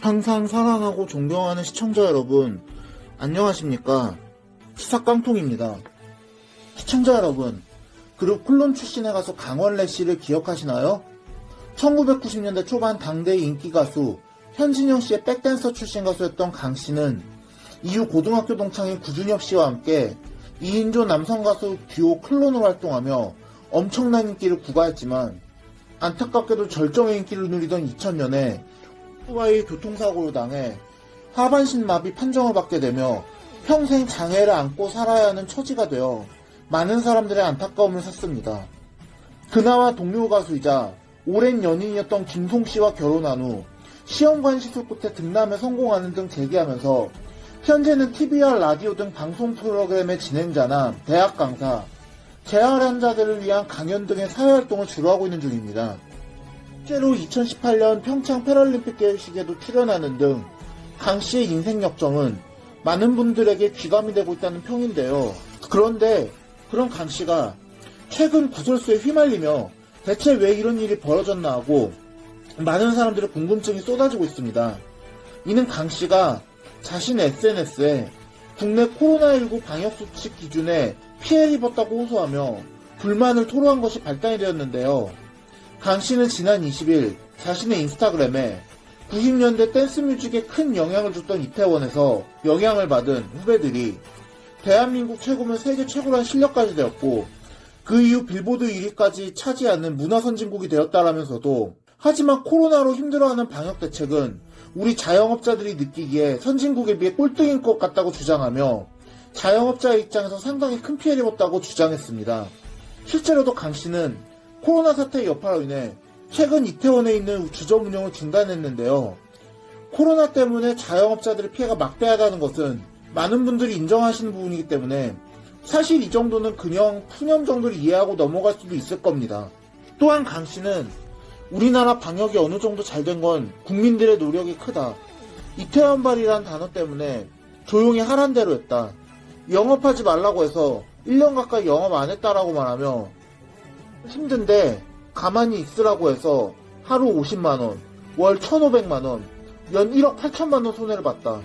항상 사랑하고 존경하는 시청자 여러분, 안녕하십니까? 시사깡통입니다. 시청자 여러분, 그룹 콜론 출신의 가수 강원래 씨를 기억하시나요? 1990년대 초반 당대의 인기 가수 현진영 씨의 백댄서 출신 가수였던 강 씨는 이후 고등학교 동창인 구준엽 씨와 함께 2인조 남성 가수 듀오 클론으로 활동하며 엄청난 인기를 구가했지만 안타깝게도 절정의 인기를 누리던 2000년에 오토바이 교통사고로 당해 하반신 마비 판정을 받게 되며 평생 장애를 안고 살아야 하는 처지가 되어 많은 사람들의 안타까움을 샀습니다. 그나마 동료 가수이자 오랜 연인이었던 김송 씨와 결혼한 후 시험관 시술 끝에 등남에 성공하는 등 재기하면서 현재는 TV와 라디오 등 방송 프로그램의 진행자나 대학 강사, 재활 환자들을 위한 강연 등의 사회활동을 주로 하고 있는 중입니다. 실제로 2018년 평창 패럴림픽 개회식에도 출연하는 등 강 씨의 인생 역정은 많은 분들에게 귀감이 되고 있다는 평인데요. 그런데 그런 강 씨가 최근 구설수에 휘말리며 대체 왜 이런 일이 벌어졌나 하고 많은 사람들의 궁금증이 쏟아지고 있습니다. 이는 강 씨가 자신의 SNS에 국내 코로나19 방역수칙 기준에 피해를 입었다고 호소하며 불만을 토로한 것이 발단이 되었는데요. 강 씨는 지난 20일 자신의 인스타그램에 90년대 댄스뮤직에 큰 영향을 줬던 이태원에서 영향을 받은 후배들이 대한민국 최고면 세계 최고란 실력까지 되었고 그 이후 빌보드 1위까지 차지하는 문화선진국이 되었다라면서도 하지만 코로나로 힘들어하는 방역대책은 우리 자영업자들이 느끼기에 선진국에 비해 꼴등인 것 같다고 주장하며 자영업자의 입장에서 상당히 큰 피해를 입었다고 주장했습니다. 실제로도 강 씨는 코로나 사태의 여파로 인해 최근 이태원에 있는 주점 운영을 중단했는데요. 코로나 때문에 자영업자들의 피해가 막대하다는 것은 많은 분들이 인정하시는 부분이기 때문에 사실 이 정도는 그냥 푸념 정도를 이해하고 넘어갈 수도 있을 겁니다. 또한 강 씨는 우리나라 방역이 어느 정도 잘 된 건 국민들의 노력이 크다. 이태원발이라는 단어 때문에 조용히 하란 대로 했다. 영업하지 말라고 해서 1년 가까이 영업 안 했다라고 말하며 힘든데 가만히 있으라고 해서 하루 50만원, 월 1,500만원, 연 1억 8천만원 손해를 봤다.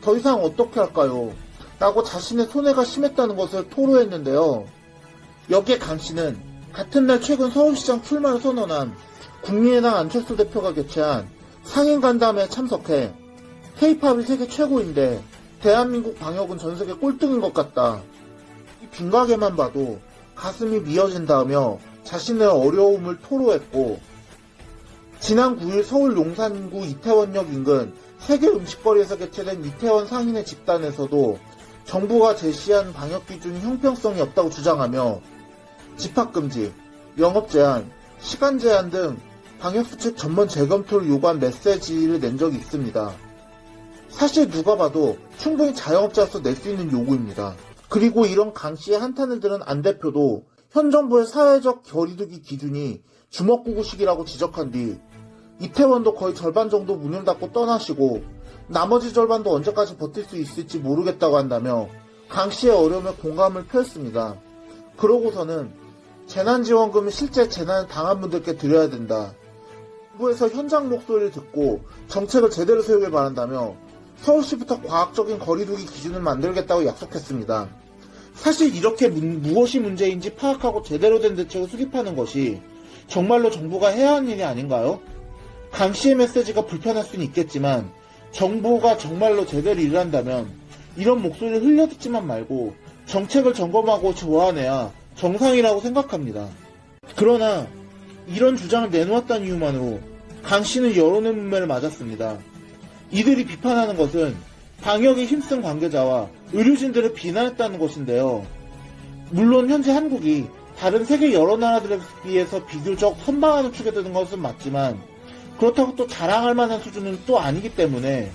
더 이상 어떻게 할까요? 라고 자신의 손해가 심했다는 것을 토로했는데요. 여기에 강 씨는 같은 날 최근 서울시장 출마를 선언한 국민의당 안철수 대표가 개최한 상인 간담회에 참석해 K-팝이 세계 최고인데 대한민국 방역은 전세계 꼴등인 것 같다. 이 빈가게만 봐도 가슴이 미어진다며 자신의 어려움을 토로했고 지난 9일 서울 용산구 이태원역 인근 세계 음식거리에서 개최된 이태원 상인의 집단에서도 정부가 제시한 방역 기준이 형평성이 없다고 주장하며 집합금지, 영업 제한, 시간 제한 등 방역수칙 전면 재검토를 요구한 메시지를 낸 적이 있습니다. 사실 누가 봐도 충분히 자영업자로서 낼 수 있는 요구입니다. 그리고 이런 강 씨의 한탄을 들은 안 대표도 현 정부의 사회적 거리두기 기준이 주먹구구식이라고 지적한 뒤 이태원도 거의 절반 정도 문을 닫고 떠나시고 나머지 절반도 언제까지 버틸 수 있을지 모르겠다고 한다며 강 씨의 어려움에 공감을 표했습니다. 그러고서는 재난지원금은 실제 재난을 당한 분들께 드려야 된다. 정부에서 현장 목소리를 듣고 정책을 제대로 세우길 바란다며 서울시부터 과학적인 거리두기 기준을 만들겠다고 약속했습니다. 사실 이렇게 무엇이 문제인지 파악하고 제대로 된 대책을 수립하는 것이 정말로 정부가 해야 하는 일이 아닌가요? 강 씨의 메시지가 불편할 수는 있겠지만 정부가 정말로 제대로 일한다면 이런 목소리를 흘려듣지만 말고 정책을 점검하고 조안해야 정상이라고 생각합니다. 그러나 이런 주장을 내놓았다는 이유만으로 강 씨는 여론의 문매를 맞았습니다. 이들이 비판하는 것은 방역에 힘쓴 관계자와 의료진들을 비난했다는 것인데요. 물론 현재 한국이 다른 세계 여러 나라들에 비해서 비교적 선방하는 축에 드는 것은 맞지만 그렇다고 또 자랑할 만한 수준은 또 아니기 때문에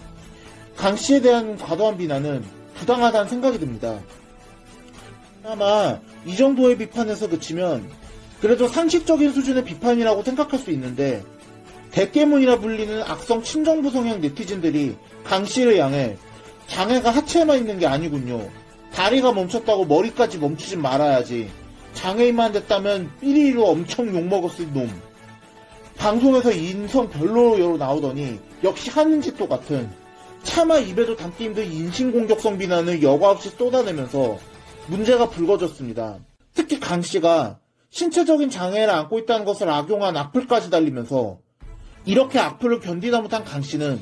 강 씨에 대한 과도한 비난은 부당하다는 생각이 듭니다. 아마 이 정도의 비판에서 그치면 그래도 상식적인 수준의 비판이라고 생각할 수 있는데 대깨문이라 불리는 악성 친정부 성향 네티즌들이 강 씨를 향해 장애가 하체에만 있는 게 아니군요. 다리가 멈췄다고 머리까지 멈추진 말아야지. 장애인만 됐다면 삐리로 엄청 욕먹었을 놈. 방송에서 인성 별로로 나오더니 역시 하는 짓도 같은 차마 입에도 담기 힘든 인신공격성 비난을 여과 없이 쏟아내면서 문제가 불거졌습니다. 특히 강씨가 신체적인 장애를 안고 있다는 것을 악용한 악플까지 달리면서 이렇게 악플을 견디다 못한 강씨는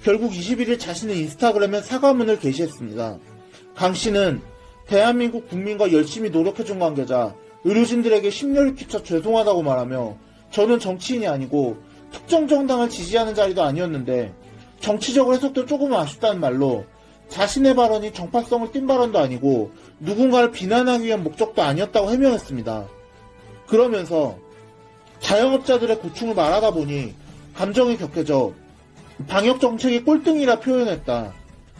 결국 21일 자신의 인스타그램에 사과문을 게시했습니다. 강씨는 대한민국 국민과 열심히 노력해준 관계자, 의료진들에게 심려를 끼쳐 죄송하다고 말하며 저는 정치인이 아니고 특정 정당을 지지하는 자리도 아니었는데 정치적으로 해석도 조금 아쉽다는 말로 자신의 발언이 정파성을 띈 발언도 아니고 누군가를 비난하기 위한 목적도 아니었다고 해명했습니다. 그러면서 자영업자들의 고충을 말하다 보니 감정이 격해져 방역정책이 꼴등이라 표현했다.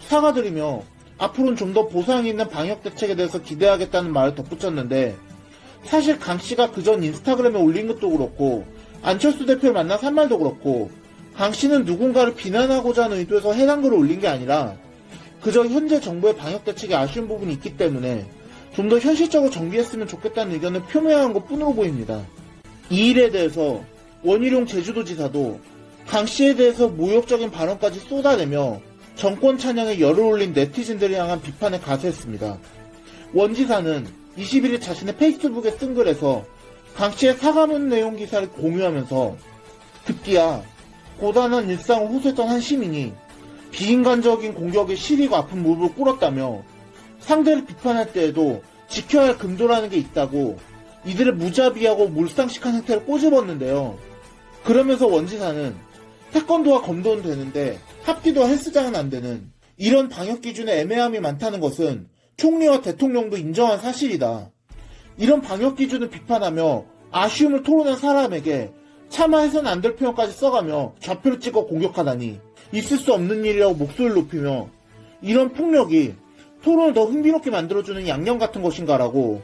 사과드리며 앞으로는 좀 더 보상이 있는 방역대책에 대해서 기대하겠다는 말을 덧붙였는데 사실 강씨가 그전 인스타그램에 올린 것도 그렇고 안철수 대표를 만나서 한 말도 그렇고 강씨는 누군가를 비난하고자 하는 의도에서 해당 글을 올린 게 아니라 그저 현재 정부의 방역대책에 아쉬운 부분이 있기 때문에 좀 더 현실적으로 정비했으면 좋겠다는 의견을 표명한 것뿐으로 보입니다. 이 일에 대해서 원희룡 제주도지사도 강씨에 대해서 모욕적인 발언까지 쏟아내며 정권 찬양에 열을 올린 네티즌들을 향한 비판에 가세했습니다. 원 지사는 21일 자신의 페이스북에 쓴 글에서 강씨의 사과문 내용 기사를 공유하면서 급기야 고단한 일상을 호소했던 한 시민이 비인간적인 공격에 시리고 아픈 무릎을 꿇었다며 상대를 비판할 때에도 지켜야 할 금도라는 게 있다고 이들을 무자비하고 몰상식한 행태를 꼬집었는데요. 그러면서 원지사는 태권도와 검도는 되는데 합기도와 헬스장은 안 되는 이런 방역 기준에 애매함이 많다는 것은 총리와 대통령도 인정한 사실이다. 이런 방역 기준을 비판하며 아쉬움을 토론한 사람에게 차마 해서는 안 될 표현까지 써가며 좌표를 찍어 공격하다니 있을 수 없는 일이라고 목소리를 높이며 이런 폭력이 토론을 더 흥미롭게 만들어주는 양념 같은 것인가라고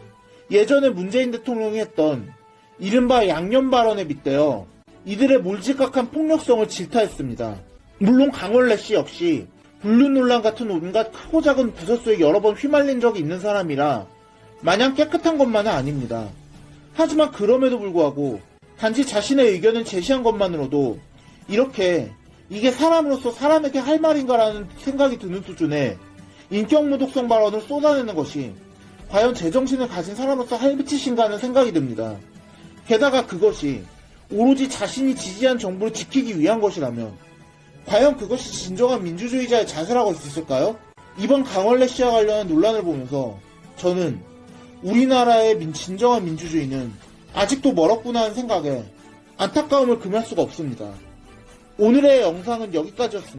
예전에 문재인 대통령이 했던 이른바 양념 발언에 빗대어 이들의 몰지각한 폭력성을 질타했습니다. 물론 강원래 씨 역시 불륜 논란 같은 온갖 크고 작은 부서수에 여러 번 휘말린 적이 있는 사람이라 마냥 깨끗한 것만은 아닙니다. 하지만 그럼에도 불구하고 단지 자신의 의견을 제시한 것만으로도 이렇게 이게 사람으로서 사람에게 할 말인가라는 생각이 드는 수준의 인격모독성 발언을 쏟아내는 것이 과연 제정신을 가진 사람으로서 할 짓인가 하는 생각이 듭니다. 게다가 그것이 오로지 자신이 지지한 정부를 지키기 위한 것이라면 과연 그것이 진정한 민주주의자의 자세라고 할 수 있을까요? 이번 강원래 씨와 관련한 논란을 보면서 저는 우리나라의 진정한 민주주의는 아직도 멀었구나 하는 생각에 안타까움을 금할 수가 없습니다. 오늘의 영상은 여기까지였습니다.